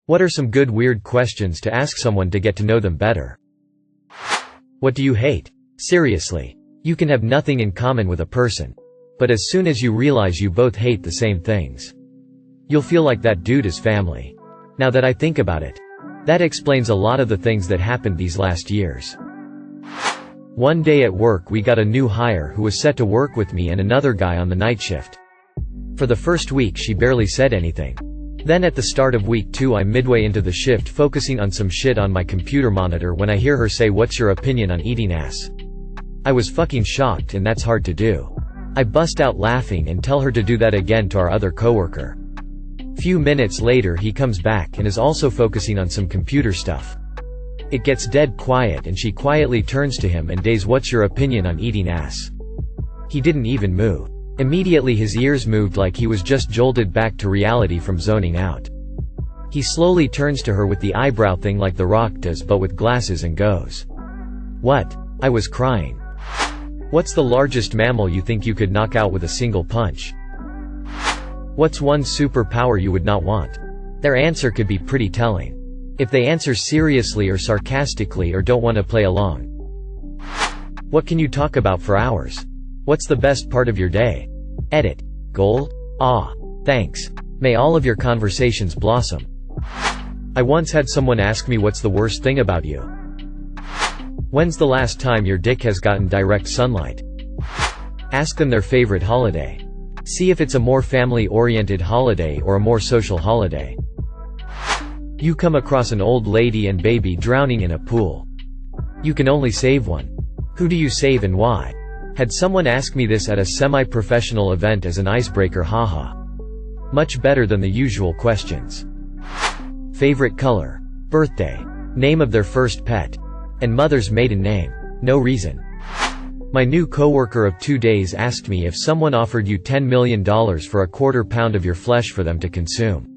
What are some good weird questions to ask someone to get to know them better? What do you hate? Seriously. You can have nothing in common with a person. But as soon as you realize you both hate the same things, you'll feel like that dude is family. Now that I think about it, that explains a lot of the things that happened these last years. One day at work we got a new hire who was set to work with me and another guy on the night shift. For the first week she barely said anything. Then at the start of week 2 I'm midway into the shift focusing on some shit on my computer monitor when I hear her say, "What's your opinion on eating ass?" I was fucking shocked, and that's hard to do. I bust out laughing and tell her to do that again to our other coworker. Few minutes later he comes back and is also focusing on some computer stuff. It gets dead quiet and she quietly turns to him and says, "What's your opinion on eating ass?" He didn't even move. Immediately his ears moved like he was just jolted back to reality from zoning out. He slowly turns to her with the eyebrow thing like The Rock does but with glasses and goes, "What?" I was crying. "What's the largest mammal you think you could knock out with a single punch? What's one superpower you would not want?" Their answer could be pretty telling. If they answer seriously or sarcastically or don't want to play along. What can you talk about for hours? What's the best part of your day? Edit. Gold? Ah. Thanks. May all of your conversations blossom. I once had someone ask me, "What's the worst thing about you?" When's the last time your dick has gotten direct sunlight? Ask them their favorite holiday. See if it's a more family-oriented holiday or a more social holiday. You come across an old lady and baby drowning in a pool. You can only save one. Who do you save and why? Had someone ask me this at a semi-professional event as an icebreaker, haha. Much better than the usual questions. Favorite color. Birthday. Name of their first pet. And mother's maiden name. No reason. My new coworker of 2 days asked me if someone offered you $10 million for a quarter pound of your flesh for them to consume.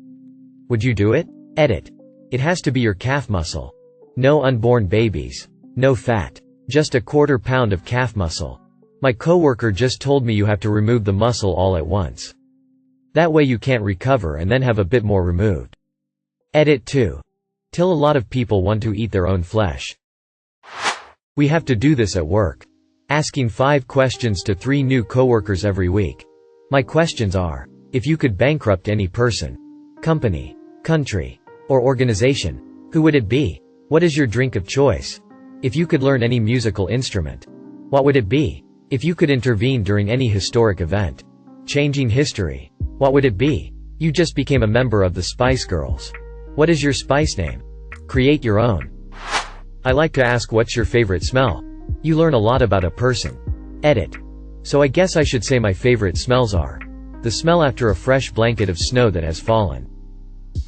Would you do it? Edit. It has to be your calf muscle. No unborn babies. No fat. Just a quarter pound of calf muscle. My coworker just told me you have to remove the muscle all at once. That way you can't recover and then have a bit more removed. Edit 2. Till a lot of people want to eat their own flesh. We have to do this at work. Asking 5 questions to 3 new coworkers every week. My questions are, if you could bankrupt any person, company, country, or organization, who would it be? What is your drink of choice? If you could learn any musical instrument, what would it be? If you could intervene during any historic event, changing history, what would it be? You just became a member of the Spice Girls. What is your spice name? Create your own. I like to ask, what's your favorite smell? You learn a lot about a person. Edit. So I guess I should say my favorite smells are the smell after a fresh blanket of snow that has fallen,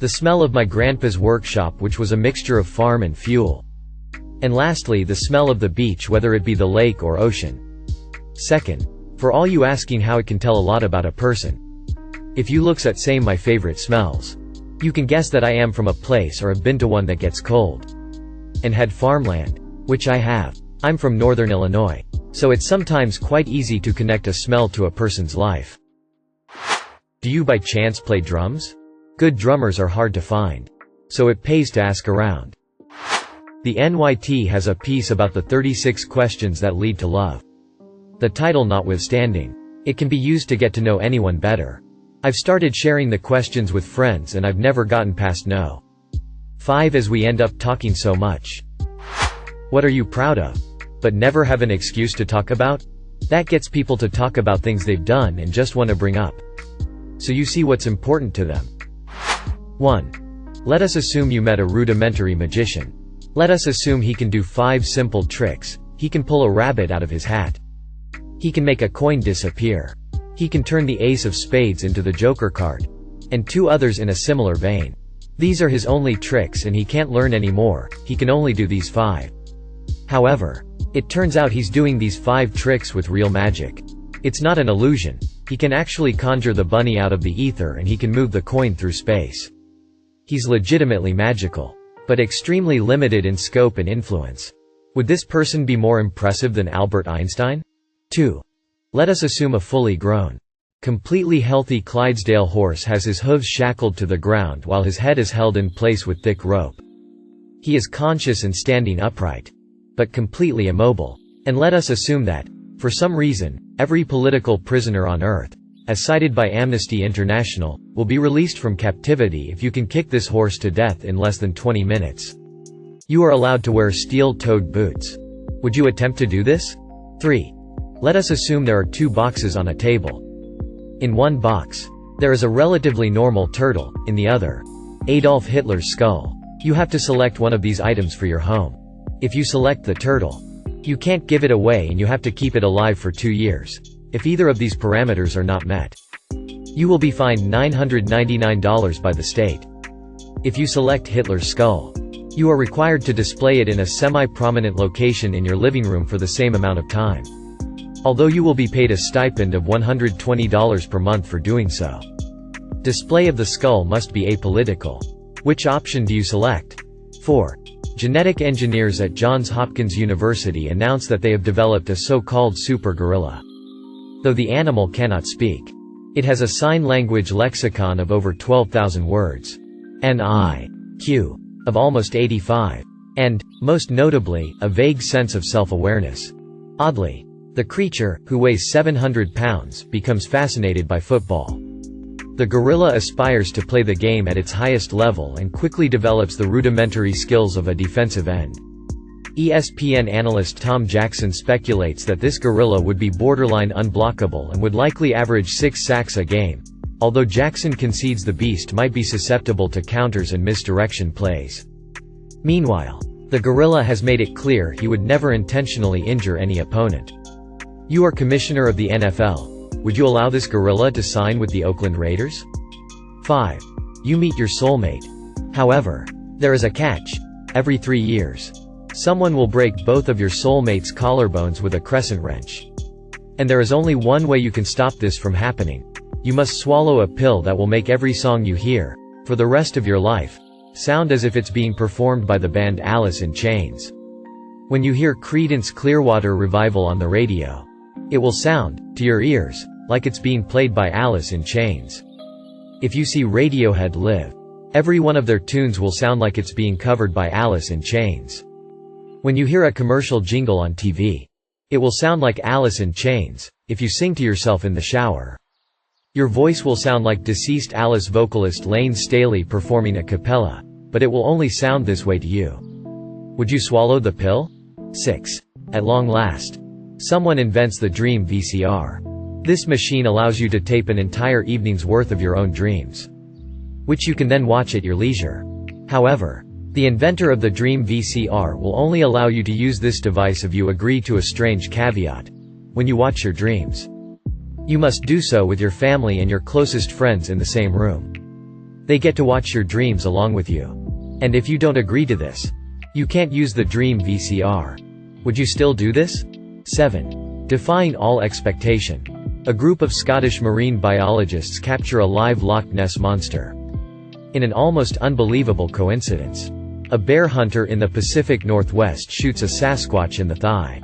the smell of my grandpa's workshop which was a mixture of farm and fuel, and lastly the smell of the beach, whether it be the lake or ocean. Second, for all you asking how it can tell a lot about a person. If you looks at same my favorite smells, you can guess that I am from a place or have been to one that gets cold and had farmland, which I have. I'm from Northern Illinois, so it's sometimes quite easy to connect a smell to a person's life. Do you by chance play drums? Good drummers are hard to find, so it pays to ask around. The NYT has a piece about the 36 questions that lead to love. The title notwithstanding, it can be used to get to know anyone better. I've started sharing the questions with friends and I've never gotten past no. 5 as we end up talking so much. What are you proud of? But never have an excuse to talk about? That gets people to talk about things they've done and just want to bring up. So you see what's important to them. 1. Let us assume you met a rudimentary magician. Let us assume he can do 5 simple tricks. He can pull a rabbit out of his hat. He can make a coin disappear. He can turn the ace of spades into the joker card. And 2 others in a similar vein. These are his only tricks and he can't learn any more, he can only do these 5. However, it turns out he's doing these 5 tricks with real magic. It's not an illusion. He can actually conjure the bunny out of the ether and he can move the coin through space. He's legitimately magical, but extremely limited in scope and influence. Would this person be more impressive than Albert Einstein? 2. Let us assume a fully grown Completely healthy Clydesdale horse has his hooves shackled to the ground while his head is held in place with thick rope. He is conscious and standing upright, but completely immobile. And let us assume that, for some reason, every political prisoner on Earth, as cited by Amnesty International, will be released from captivity if you can kick this horse to death in less than 20 minutes. You are allowed to wear steel-toed boots. Would you attempt to do this? 3. Let us assume there are 2 boxes on a table. In one box, there is a relatively normal turtle, in the other, Adolf Hitler's skull. You have to select one of these items for your home. If you select the turtle, you can't give it away and you have to keep it alive for 2 years. If either of these parameters are not met, you will be fined $999 by the state. If you select Hitler's skull, you are required to display it in a semi-prominent location in your living room for the same amount of time. Although you will be paid a stipend of $120 per month for doing so. Display of the skull must be apolitical. Which option do you select? 4. Genetic engineers at Johns Hopkins University announce that they have developed a so-called super gorilla. Though the animal cannot speak, it has a sign language lexicon of over 12,000 words, an IQ of almost 85, and, most notably, a vague sense of self-awareness. Oddly, the creature, who weighs 700 pounds, becomes fascinated by football. The gorilla aspires to play the game at its highest level and quickly develops the rudimentary skills of a defensive end. ESPN analyst Tom Jackson speculates that this gorilla would be borderline unblockable and would likely average 6 sacks a game, although Jackson concedes the beast might be susceptible to counters and misdirection plays. Meanwhile, the gorilla has made it clear he would never intentionally injure any opponent. You are commissioner of the NFL. Would you allow this gorilla to sign with the Oakland Raiders? 5. You meet your soulmate. However, there is a catch. Every 3 years, someone will break both of your soulmate's collarbones with a crescent wrench. And there is only one way you can stop this from happening. You must swallow a pill that will make every song you hear, for the rest of your life, sound as if it's being performed by the band Alice in Chains. When you hear Creedence Clearwater Revival on the radio, it will sound, to your ears, like it's being played by Alice in Chains. If you see Radiohead live, every one of their tunes will sound like it's being covered by Alice in Chains. When you hear a commercial jingle on TV, it will sound like Alice in Chains, if you sing to yourself in the shower. Your voice will sound like deceased Alice vocalist Lane Staley performing a cappella, but it will only sound this way to you. Would you swallow the pill? 6. At long last, someone invents the Dream VCR. This machine allows you to tape an entire evening's worth of your own dreams, which you can then watch at your leisure. However, the inventor of the Dream VCR will only allow you to use this device if you agree to a strange caveat. When you watch your dreams, you must do so with your family and your closest friends in the same room. They get to watch your dreams along with you. And if you don't agree to this, you can't use the Dream VCR. Would you still do this? 7. Defying all expectation. A group of Scottish marine biologists capture a live Loch Ness monster. In an almost unbelievable coincidence, a bear hunter in the Pacific Northwest shoots a Sasquatch in the thigh,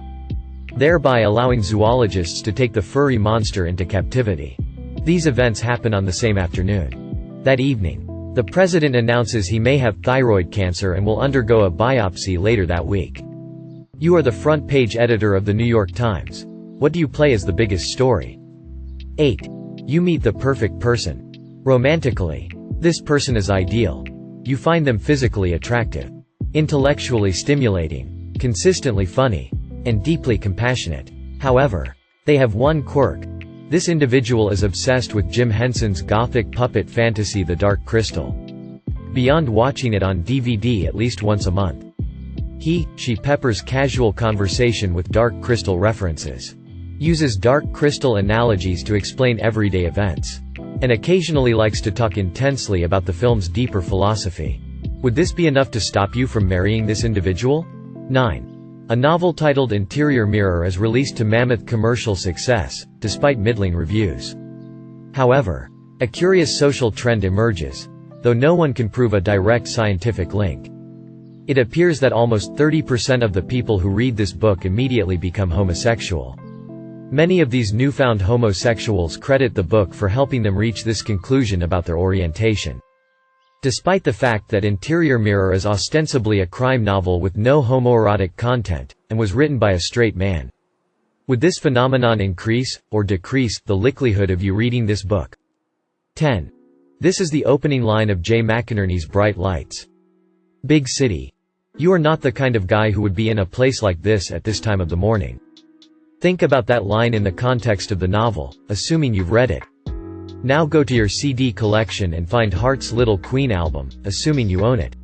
thereby allowing zoologists to take the furry monster into captivity. These events happen on the same afternoon. That evening, the president announces he may have thyroid cancer and will undergo a biopsy later that week. You are the front page editor of the New York Times. What do you play as the biggest story? 8. You meet the perfect person. Romantically, this person is ideal. You find them physically attractive, intellectually stimulating, consistently funny, and deeply compassionate. However, they have one quirk. This individual is obsessed with Jim Henson's gothic puppet fantasy The Dark Crystal. Beyond watching it on DVD at least once a month, she peppers casual conversation with Dark Crystal references, uses Dark Crystal analogies to explain everyday events, and occasionally likes to talk intensely about the film's deeper philosophy. Would this be enough to stop you from marrying this individual? 9. A novel titled Interior Mirror is released to mammoth commercial success, despite middling reviews. However, a curious social trend emerges, though no one can prove a direct scientific link. It appears that almost 30% of the people who read this book immediately become homosexual. Many of these newfound homosexuals credit the book for helping them reach this conclusion about their orientation. Despite the fact that Interior Mirror is ostensibly a crime novel with no homoerotic content, and was written by a straight man. Would this phenomenon increase, or decrease, the likelihood of you reading this book? 10. This is the opening line of Jay McInerney's Bright Lights. Big city. You are not the kind of guy who would be in a place like this at this time of the morning. Think about that line in the context of the novel, assuming you've read it. Now go to your CD collection and find Heart's Little Queen album, assuming you own it.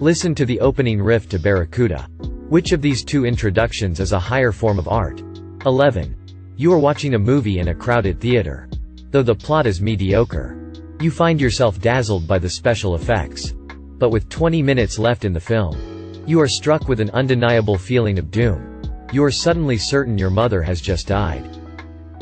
Listen to the opening riff to Barracuda. Which of these two introductions is a higher form of art? 11. You are watching a movie in a crowded theater. Though the plot is mediocre, you find yourself dazzled by the special effects. But with 20 minutes left in the film, you are struck with an undeniable feeling of doom. You are suddenly certain your mother has just died.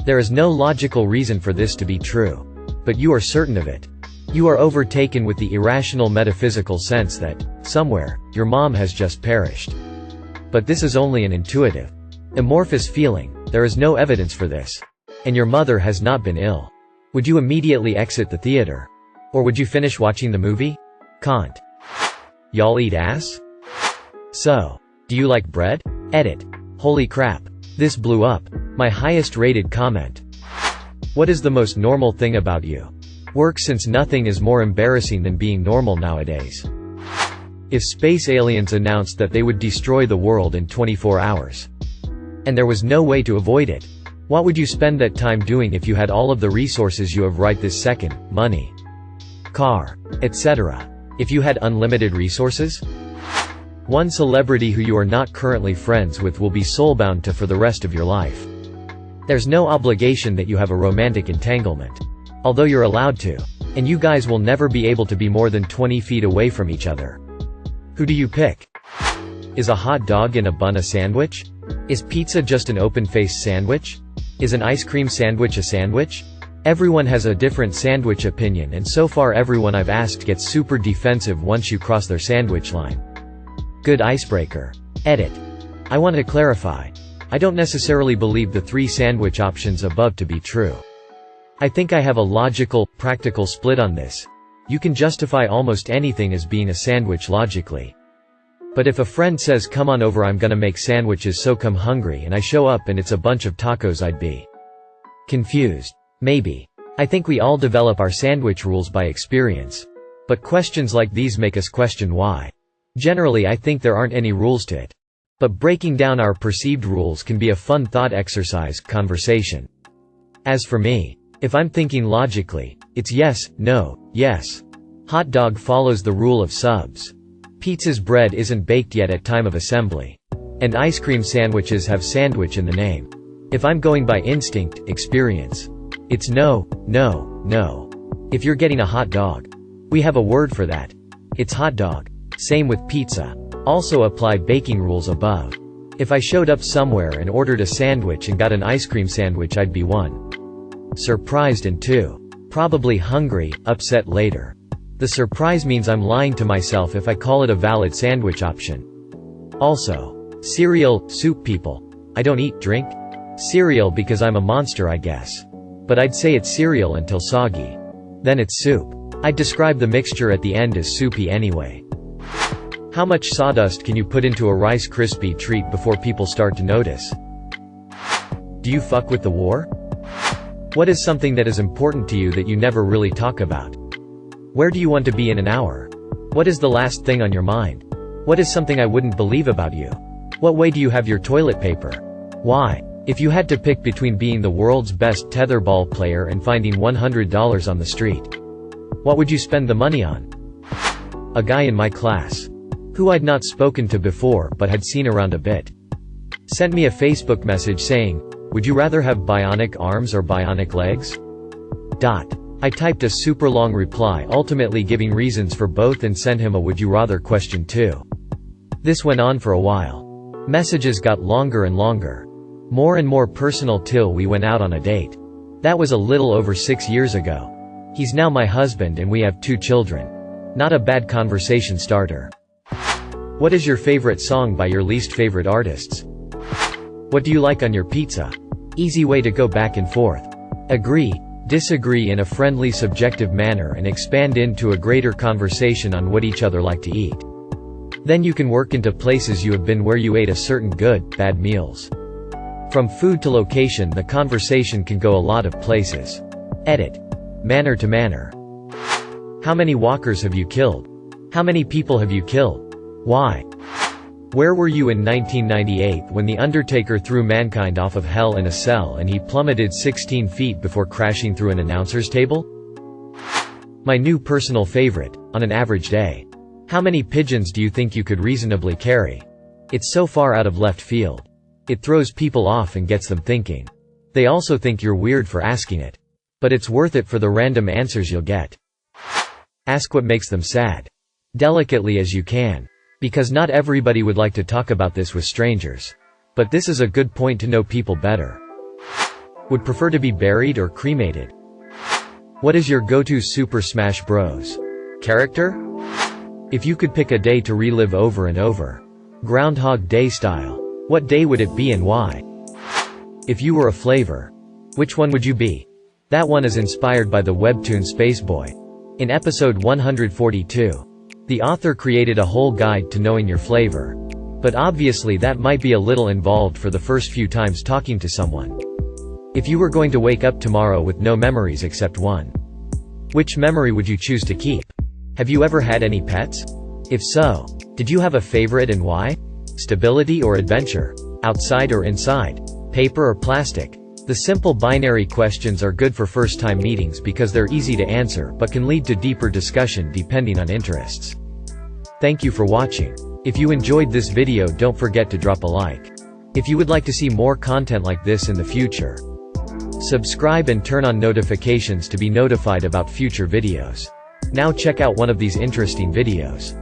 There is no logical reason for this to be true. But you are certain of it. You are overtaken with the irrational metaphysical sense that, somewhere, your mom has just perished. But this is only an intuitive, amorphous feeling, there is no evidence for this. And your mother has not been ill. Would you immediately exit the theater? Or would you finish watching the movie? Can't. Y'all eat ass? So, do you like bread? Edit. Holy crap. This blew up. My highest rated comment. What is the most normal thing about you? Work, since nothing is more embarrassing than being normal nowadays. If space aliens announced that they would destroy the world in 24 hours, and there was no way to avoid it, what would you spend that time doing if you had all of the resources you have right this second, money, car, etc.? If you had unlimited resources? One celebrity who you are not currently friends with will be soulbound to for the rest of your life. There's no obligation that you have a romantic entanglement. Although you're allowed to. And you guys will never be able to be more than 20 feet away from each other. Who do you pick? Is a hot dog in a bun a sandwich? Is pizza just an open-faced sandwich? Is an ice cream sandwich a sandwich? Everyone has a different sandwich opinion, and so far everyone I've asked gets super defensive once you cross their sandwich line. Good icebreaker. Edit. I want to clarify. I don't necessarily believe the 3 sandwich options above to be true. I think I have a logical, practical split on this. You can justify almost anything as being a sandwich logically. But if a friend says come on over, I'm gonna make sandwiches so come hungry, and I show up and it's a bunch of tacos, I'd be confused. Maybe. I think we all develop our sandwich rules by experience. But questions like these make us question why. Generally I think there aren't any rules to it. But breaking down our perceived rules can be a fun thought exercise, conversation. As for me, if I'm thinking logically, it's yes, no, yes. Hot dog follows the rule of subs. Pizza's bread isn't baked yet at time of assembly. And ice cream sandwiches have sandwich in the name. If I'm going by instinct, experience, it's no, no, no. If you're getting a hot dog, we have a word for that. It's hot dog. Same with pizza. Also apply baking rules above. If I showed up somewhere and ordered a sandwich and got an ice cream sandwich, I'd be 1. Surprised, and 2. Probably hungry, upset later. The surprise means I'm lying to myself if I call it a valid sandwich option. Also, cereal, soup people. I don't eat, drink cereal because I'm a monster, I guess. But I'd say it's cereal until soggy. Then it's soup. I'd describe the mixture at the end as soupy anyway. How much sawdust can you put into a Rice Krispie treat before people start to notice? Do you fuck with the war? What is something that is important to you that you never really talk about? Where do you want to be in an hour? What is the last thing on your mind? What is something I wouldn't believe about you? What way do you have your toilet paper? Why? If you had to pick between being the world's best tetherball player and finding $100 on the street, what would you spend the money on? A guy in my class, who I'd not spoken to before but had seen around a bit, sent me a Facebook message saying, "Would you rather have bionic arms or bionic legs?" I typed a super long reply ultimately giving reasons for both and sent him a would you rather question too. This went on for a while. Messages got longer and longer. More and more personal till we went out on a date. That was a little over 6 years ago. He's now my husband and we have 2 children. Not a bad conversation starter. What is your favorite song by your least favorite artists? What do you like on your pizza? Easy way to go back and forth. Agree, disagree in a friendly subjective manner and expand into a greater conversation on what each other like to eat. Then you can work into places you have been where you ate a certain good, bad meals. From food to location, the conversation can go a lot of places. Edit. Manner to manner. How many walkers have you killed? How many people have you killed? Why? Where were you in 1998 when The Undertaker threw mankind off of hell in a cell and he plummeted 16 feet before crashing through an announcer's table? My new personal favorite, on an average day. How many pigeons do you think you could reasonably carry? It's so far out of left field. It throws people off and gets them thinking. They also think you're weird for asking it. But it's worth it for the random answers you'll get. Ask what makes them sad. Delicately as you can. Because not everybody would like to talk about this with strangers. But this is a good point to know people better. Would prefer to be buried or cremated? What is your go-to Super Smash Bros. Character? If you could pick a day to relive over and over. Groundhog Day style. What day would it be and why? If you were a flavor. Which one would you be? That one is inspired by the webtoon Spaceboy. In episode 142. The author created a whole guide to knowing your flavor. But obviously that might be a little involved for the first few times talking to someone. If you were going to wake up tomorrow with no memories except one. Which memory would you choose to keep? Have you ever had any pets? If so, did you have a favorite and why? Stability or adventure? Outside or inside? Paper or plastic? The simple binary questions are good for first-time meetings because they're easy to answer but can lead to deeper discussion depending on interests. Thank you for watching. If you enjoyed this video, don't forget to drop a like. If you would like to see more content like this in the future, subscribe and turn on notifications to be notified about future videos. Now check out one of these interesting videos.